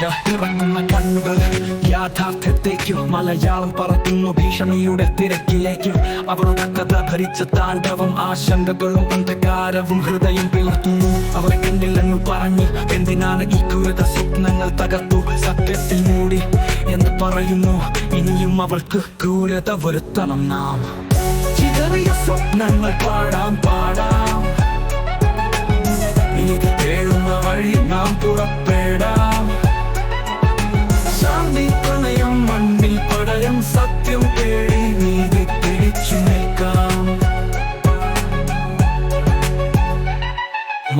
ഇറങ്ങുന്ന കണ്ണുകൾ യാഥാർത്ഥ്യത്തേക്കും മലയാളം പറക്കുന്നു ഭീഷണിയുടെ തിരക്കിലേക്കും. അവരുടെ കഥ ഭരിച്ച താണ്ഡവം ആശങ്കകളും അന്ധകാരവും ഹൃദയം പിളർത്തുന്നു. അവരെ കണ്ടില്ലെന്ന് പറഞ്ഞു എന്തിനാണ് ഈ ക്രൂരത സ്വപ്നങ്ങൾ തകർത്തു സത്യത്തിൽ മൂടി എന്ന് പറയുന്നു. ഇനിയും അവൾക്ക് ക്രൂരത വരുത്തണം നാം. ചിതറിയ സ്വപ്നങ്ങൾ പാടാം നീതി തേടുന്ന വഴി നാം പുറപ്പെടാം. ശാന്തി പ്രണയം മണ്ണിൽ പടയം സത്യം തേടി നീതി പിടിച്ചു നിൽക്കാം.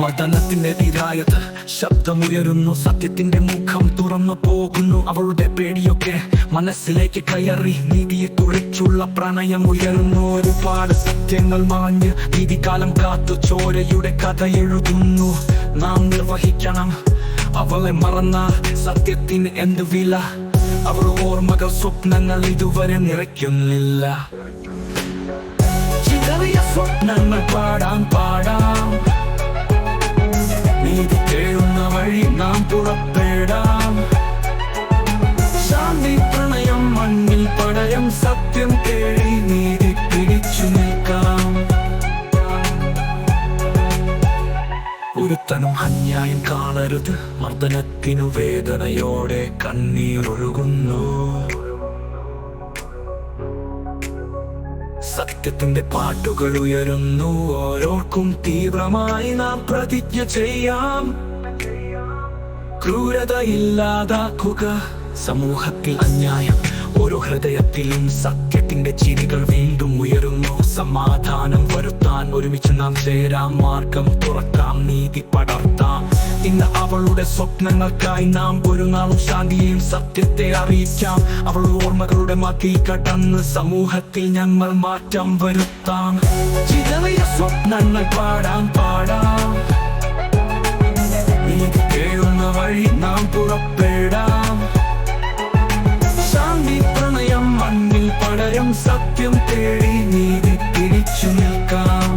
മദനത്തിനെതിരായത് ശബ്ദമുയരുന്നു, സത്യത്തിന്റെ മുഖം തുറന്നു പോകുന്നു. അവളുടെ പേടിയൊക്കെ മനസ്സിലേക്ക് കയറി നീതിയെ കുറിച്ചുള്ള പ്രണയം ഉയരുന്നു. ഒരുപാട് സത്യങ്ങൾ മാഞ്ഞ് നീതികാലം കാത്തു ചോരയുടെ കഥ എഴുതുന്നു. നാം നിർവഹിക്കണം അവളെ മറന്നാൽ സത്യത്തിന് എന്ത് വില? അവർ ഓർമ്മകൾ സ്വപ്നങ്ങൾ ഇതുവരെ നിറയ്ക്കുന്നില്ല. ചിതറിയ സ്വപ്നങ്ങൾ പാടാം നീതി തേടുന്ന വഴി നാം പുറപ്പെടാം. ശാന്തി പ്രണയം മണ്ണിൽ പടയം സത്യം തേടി നീതി പിടിച്ചു നിൽക്കാം. ഒരുത്തനും അന്യായം കാണരുത്, മർദ്ദനത്തിനു വേദനയോടെ കണ്ണീരൊഴുകുന്നു. സത്യത്തിന്റെ പാട്ടുകൾ ഉയരുന്നു, ഓരോർക്കും തീവ്രമായി നാം പ്രതിജ്ഞ ചെയ്യാം. ക്രൂരത ഇല്ലാതാക്കുക, സമൂഹത്തിൽ അന്യായം ഓരോ ഹൃദയത്തിലും സത്യത്തിന്റെ ചിരികൾ വീണ്ടും ഉയരുന്നു. സമാധാനം വരുത്താൻ ഒരുമിച്ച് നാം ചേരാം, മാർഗം തുറക്കാം, നീതി പടർത്താം. ഇന്ന് അവളുടെ സ്വപ്നങ്ങൾക്കായി നാം ഒരു നാളും ശാന്തിയെയും സത്യത്തെ അറിയിക്കാം. അവൾ ഓർമ്മകളുടെ മതി കടന്ന് സമൂഹത്തിൽ ഞങ്ങൾ മാറ്റം വരുത്താം. ചിതറിയ സ്വപ്നങ്ങൾ പാടാം നീതി തേടുന്ന വഴി നാം പുറപ്പെടാം. ശാന്തി പ്രണയം മണ്ണിൽ പടരം സത്യം തേടി നീതി പിടിച്ചു നിൽക്കാം.